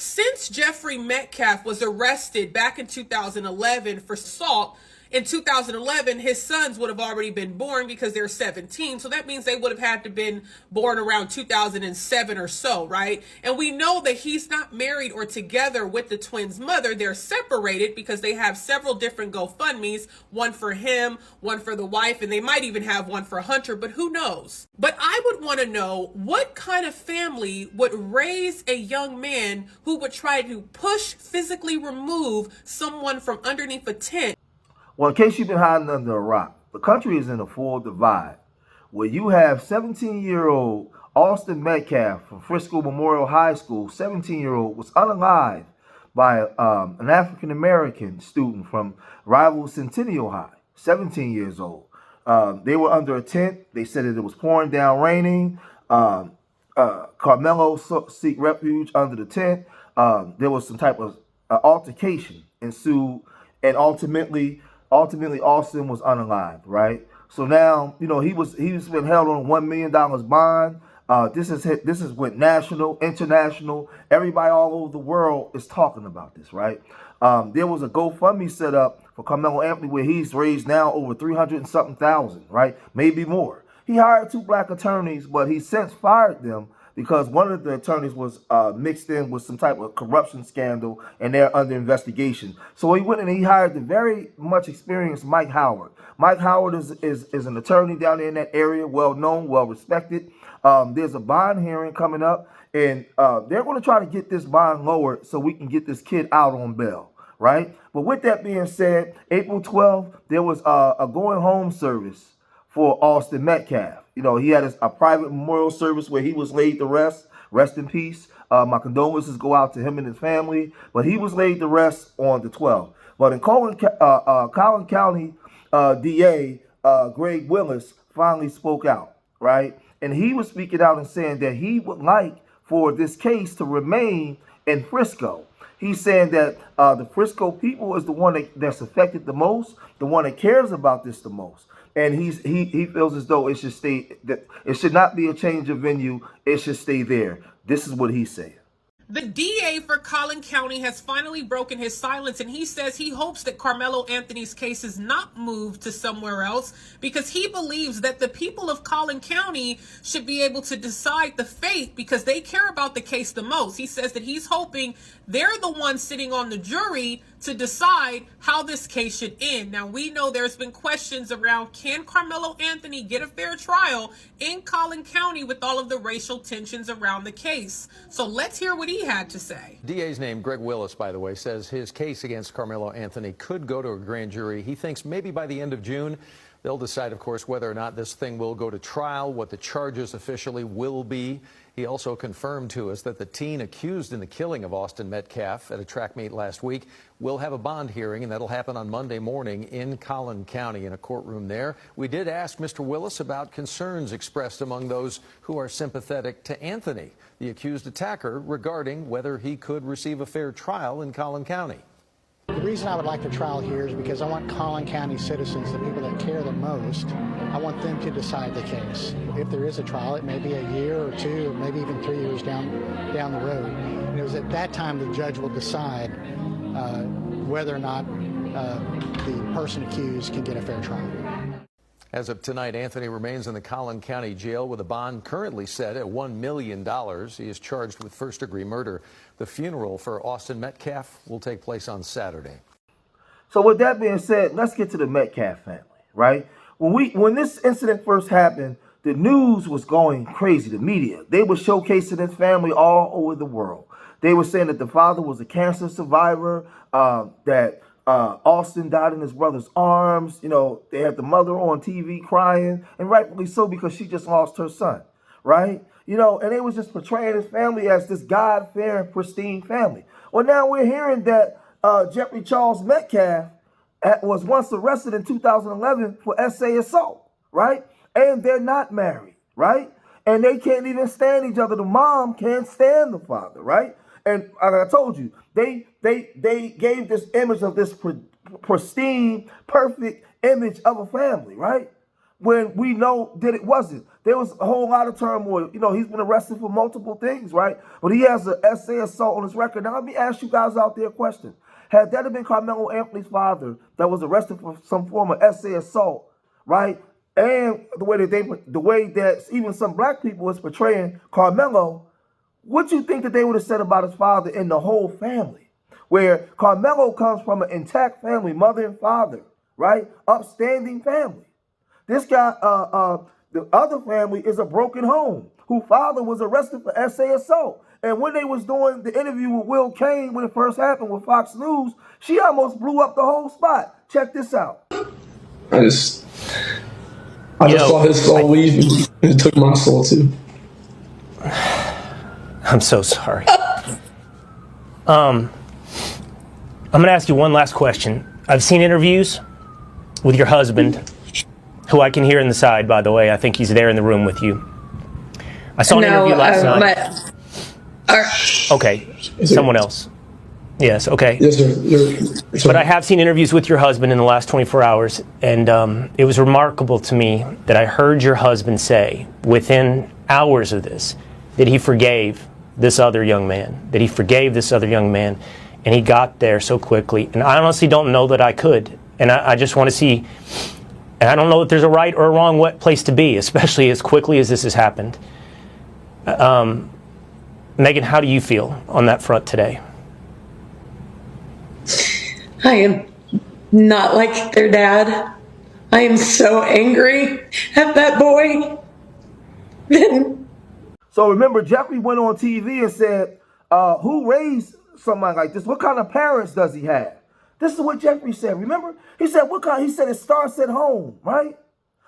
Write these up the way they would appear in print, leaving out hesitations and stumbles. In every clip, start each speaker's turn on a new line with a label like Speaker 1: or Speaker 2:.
Speaker 1: Since Jeffrey Metcalf was arrested back in 2011 for assault, in 2011, his sons would have already been born because they're 17. So that means they would have had to been born around 2007 or so, right? And we know that he's not married or together with the twins' mother. They're separated because they have several different GoFundMes, one for him, one for the wife, and they might even have one for Hunter, but who knows? But I would want to know what kind of family would raise a young man who would try to push, physically remove someone from underneath a tent.
Speaker 2: Well, in case you've been hiding under a rock, the country is in a full divide where you have 17-year-old Austin Metcalf from Frisco Memorial High School. 17-year-old was unalived by an African-American student from rival Centennial High, 17 years old. They were under a tent. They said that it was pouring down raining. Carmelo sought refuge under the tent. There was some type of altercation ensued, and ultimately Austin was unalived, right? So now, he's been held on $1 million bond. This is went national, international. Everybody all over the world is talking about this, right? There was a GoFundMe set up for Carmelo Anthony where he's raised now over 300 and something thousand, right? Maybe more. He hired 2 black attorneys, but he since fired them because one of the attorneys was mixed in with some type of corruption scandal, and they're under investigation. So he went and he hired the very much experienced Mike Howard. Mike Howard is an attorney down there in that area, well known, well respected. There's a bond hearing coming up, and they're going to try to get this bond lowered so we can get this kid out on bail, right? But with that being said, April 12th, there was a going home service for Austin Metcalf. He had a private memorial service where he was laid to rest. Rest in peace. My condolences go out to him and his family. But he was laid to rest on the 12th. But in Collin County, DA Greg Willis finally spoke out, right? And he was speaking out and saying that he would like for this case to remain in Frisco. He's saying that the Frisco people is the one that's affected the most, the one that cares about this the most. And he feels as though it should stay, that it should not be a change of venue. It should stay there. This is what he's saying.
Speaker 1: The DA for Collin County has finally broken his silence, and he says he hopes that Carmelo Anthony's case is not moved to somewhere else because he believes that the people of Collin County should be able to decide the fate because they care about the case the most. He says that he's hoping they're the ones sitting on the jury to decide how this case should end. Now, we know there's been questions around, can Carmelo Anthony get a fair trial in Collin County with all of the racial tensions around the case? So let's hear what he had to say.
Speaker 3: DA's name, Greg Willis, by the way, says his case against Carmelo Anthony could go to a grand jury. He thinks maybe by the end of June, they'll decide, of course, whether or not this thing will go to trial, what the charges officially will be. He also confirmed to us that the teen accused in the killing of Austin Metcalf at a track meet last week will have a bond hearing, and that'll happen on Monday morning in Collin County in a courtroom there. We did ask Mr. Willis about concerns expressed among those who are sympathetic to Anthony, the accused attacker, regarding whether he could receive a fair trial in Collin County.
Speaker 4: The reason I would like the trial here is because I want Collin County citizens, the people that care the most, I want them to decide the case. If there is a trial, it may be a year or 2, or maybe even 3 years down the road. And it was at that time the judge will decide whether or not the person accused can get a fair trial.
Speaker 3: As of tonight, Anthony remains in the Collin County Jail with a bond currently set at $1 million. He is charged with first-degree murder. The funeral for Austin Metcalf will take place on Saturday.
Speaker 2: So with that being said, let's get to the Metcalf family, right? When this incident first happened, the news was going crazy. The media, they were showcasing his family all over the world. They were saying that the father was a cancer survivor, that Austin died in his brother's arms. They had the mother on TV crying, and rightfully so because she just lost her son, right? And they was just portraying his family as this God-fearing, pristine family. Well, now we're hearing that Jeffrey Charles Metcalf was once arrested in 2011 for SA assault, right? And they're not married, right? And they can't even stand each other. The mom can't stand the father, right? And like I told you, they gave this image of this pristine, perfect image of a family, right? when we know that it wasn't. There was a whole lot of turmoil. You know, he's been arrested for multiple things, right? But he has an essay assault on his record. Now, let me ask you guys out there a question. Had that have been Carmelo Anthony's father that was arrested for some form of essay assault, right? And the way that even some black people was portraying Carmelo, what do you think that they would have said about his father and the whole family? Where Carmelo comes from an intact family, mother and father, right? Upstanding family. This guy, the other family is a broken home, whose father was arrested for essay assault. And when they was doing the interview with Will Kane, when it first happened with Fox News, she almost blew up the whole spot. Check this out.
Speaker 5: I just saw his soul leave, and it took my soul too.
Speaker 6: I'm so sorry. I'm going to ask you one last question. I've seen interviews with your husband, who I can hear in the side, by the way. I think he's there in the room with you. I saw an interview last night. Okay, someone else. Yes, okay.
Speaker 5: Yes, sir.
Speaker 6: But I have seen interviews with your husband in the last 24 hours, and it was remarkable to me that I heard your husband say, within hours of this, that he forgave this other young man, and he got there so quickly. And I honestly don't know that I could, and I just want to see, and I don't know if there's a right or a wrong place to be, especially as quickly as this has happened. Megan, how do you feel on that front today?
Speaker 7: I am not like their dad. I am so angry at that boy.
Speaker 2: So remember, Jeffrey went on TV and said, who raised somebody like this? What kind of parents does he have? This is what Jeffrey said. Remember? He said, he said it starts at home, right?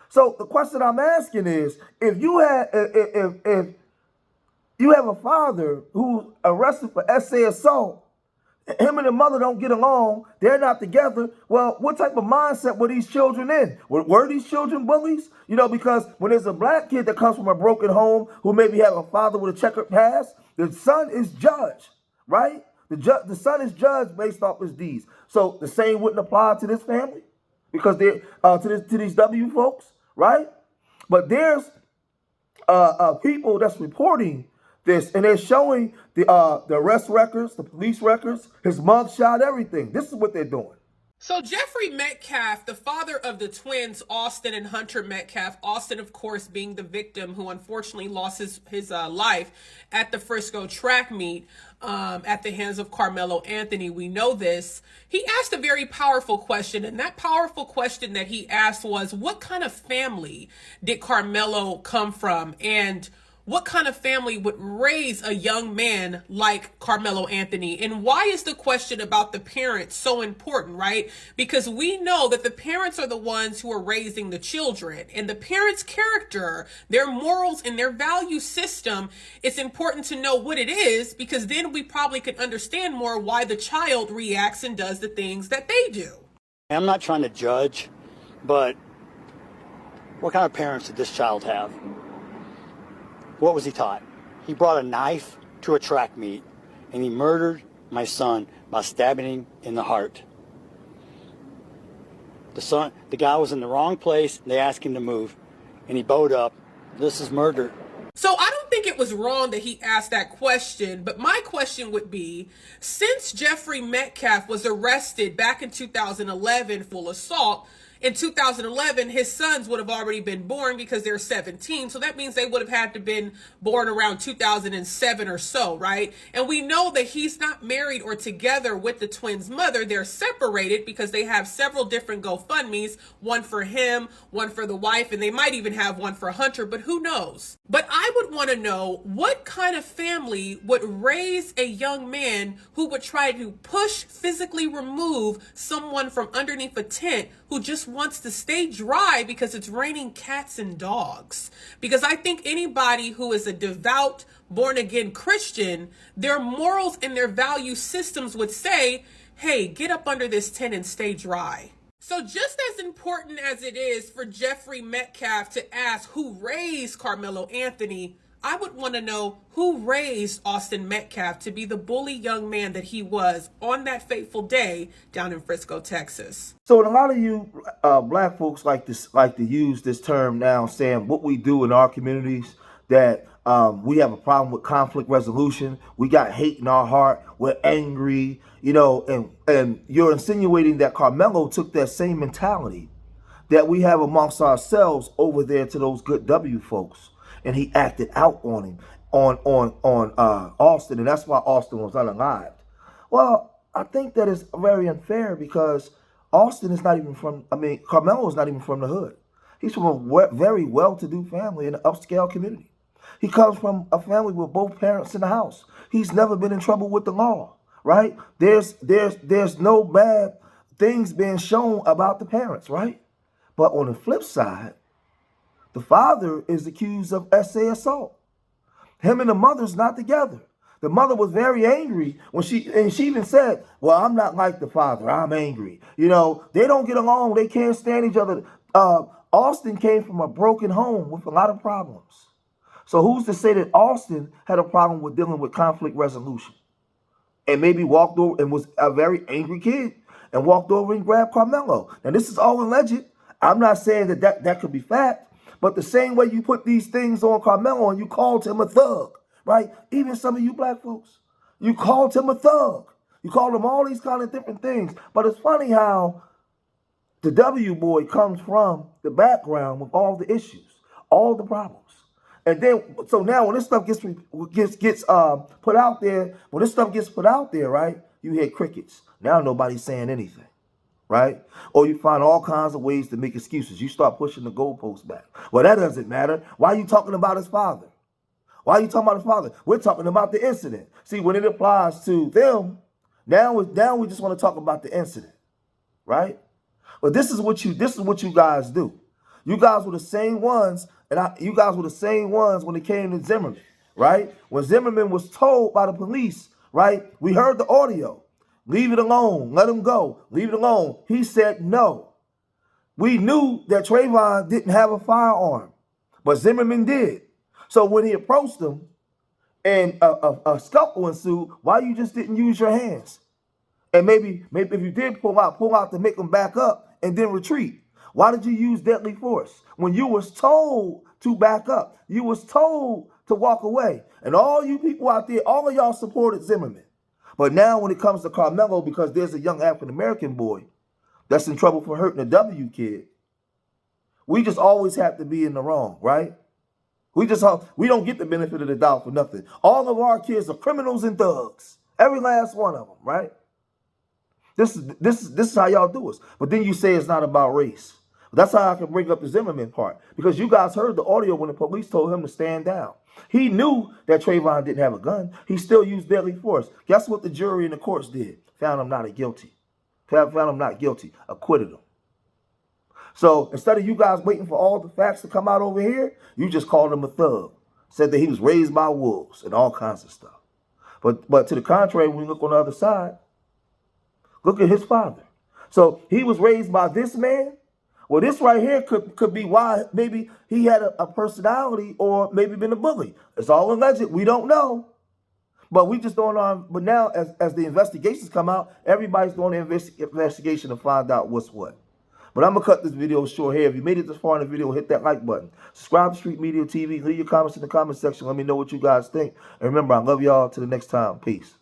Speaker 2: So the question I'm asking is, if you have a father who's arrested for essay assault, him and the mother don't get along, they're not together, well, what type of mindset were these children in? Were these children bullies? You know, because when there's a black kid that comes from a broken home who maybe have a father with a checkered past, the son is judged, right? The son is judged based off his deeds. So the same wouldn't apply to this family because they're to these W folks, right? But there's people that's reporting this, and they're showing the arrest records, the police records, his mugshot, everything. This is what they're doing.
Speaker 1: So Jeffrey Metcalf, the father of the twins, Austin and Hunter Metcalf, Austin, of course, being the victim who unfortunately lost his life at the Frisco track meet at the hands of Carmelo Anthony. We know this. He asked a very powerful question, and that powerful question that he asked was, what kind of family did Carmelo come from? And what kind of family would raise a young man like Carmelo Anthony? And why is the question about the parents so important, right? Because we know that the parents are the ones who are raising the children, and the parents' character, their morals, and their value system, it's important to know what it is, because then we probably could understand more why the child reacts and does the things that they do.
Speaker 8: I'm not trying to judge, but what kind of parents did this child have? What was he taught? He brought a knife to a track meet, and he murdered my son by stabbing him in the heart. The guy was in the wrong place, and they asked him to move, and he bowed up. This is murder.
Speaker 1: So I don't think it was wrong that he asked that question, but my question would be, since Jeffrey Metcalf was arrested back in 2011 for assault, in 2011, his sons would have already been born because they're 17. So that means they would have had to been born around 2007 or so, right? And we know that he's not married or together with the twins' mother. They're separated because they have several different GoFundMes, one for him, one for the wife, and they might even have one for Hunter, but who knows? But I would want to know, what kind of family would raise a young man who would try to push, physically remove someone from underneath a tent who just wants to stay dry because it's raining cats and dogs? Because I think anybody who is a devout, born-again Christian, their morals and their value systems would say, hey, get up under this tent and stay dry. So just as important as it is for Jeffrey Metcalf to ask who raised Carmelo Anthony, I would want to know who raised Austin Metcalf to be the bully young man that he was on that fateful day down in Frisco, Texas.
Speaker 2: So, and a lot of you black folks like to use this term now, saying what we do in our communities, that we have a problem with conflict resolution. We got hate in our heart. We're angry, and you're insinuating that Carmelo took that same mentality that we have amongst ourselves over there to those good W folks, and he acted out on him, on Austin, and that's why Austin was unalived. Well, I think that is very unfair, because Austin is not even Carmelo is not even from the hood. He's from a very well-to-do family in an upscale community. He comes from a family with both parents in the house. He's never been in trouble with the law, right? There's no bad things being shown about the parents, right? But on the flip side, the father is accused of SA assault. Him and the mother's not together. The mother was very angry when she even said, well, I'm not like the father. I'm angry. They don't get along. They can't stand each other. Austin came from a broken home with a lot of problems. So who's to say that Austin had a problem with dealing with conflict resolution, and maybe walked over and was a very angry kid and walked over and grabbed Carmelo? Now, this is all alleged. I'm not saying that could be fact, but the same way you put these things on Carmelo and you called him a thug, right? Even some of you black folks, you called him a thug. You called him all these kind of different things. But it's funny how the W boy comes from the background with all the issues, all the problems. And then, so now when this stuff gets put out there, right, you hear crickets. Now nobody's saying anything, right? Or you find all kinds of ways to make excuses. You start pushing the goalposts back. Well, that doesn't matter. Why are you talking about his father? Why are you talking about his father? We're talking about the incident. See, when it applies to them, now we just want to talk about the incident, right? But this is what you guys do. You guys were the same ones, you guys were the same ones when it came to Zimmerman, right? When Zimmerman was told by the police, right? We heard the audio. Leave it alone. Let him go. Leave it alone. He said no. We knew that Trayvon didn't have a firearm, but Zimmerman did. So when he approached him and a scuffle ensued, why you just didn't use your hands? And maybe if you did pull out to make him back up and then retreat. Why did you use deadly force when you was told to back up? You was told to walk away. And all you people out there, all of y'all supported Zimmerman. But now when it comes to Carmelo, because there's a young African-American boy that's in trouble for hurting a W kid, we just always have to be in the wrong, right? We don't get the benefit of the doubt for nothing. All of our kids are criminals and thugs. Every last one of them, right? This is how y'all do us. But then you say it's not about race. That's how I can bring up the Zimmerman part. Because you guys heard the audio when the police told him to stand down. He knew that Trayvon didn't have a gun. He still used deadly force. Guess what the jury and the courts did? Found him not guilty. Found him not guilty. Acquitted him. So instead of you guys waiting for all the facts to come out over here, you just called him a thug. Said that he was raised by wolves and all kinds of stuff. But to the contrary, when you look on the other side, look at his father. So he was raised by this man. Well, this right here could be why maybe he had a personality or maybe been a bully. It's all alleged. We don't know. But we just don't know. But now as the investigations come out, everybody's doing the investigation to find out what's what. But I'm going to cut this video short here. If you made it this far in the video, hit that like button. Subscribe to Street Media TV. Leave your comments in the comment section. Let me know what you guys think. And remember, I love y'all. Till the next time. Peace.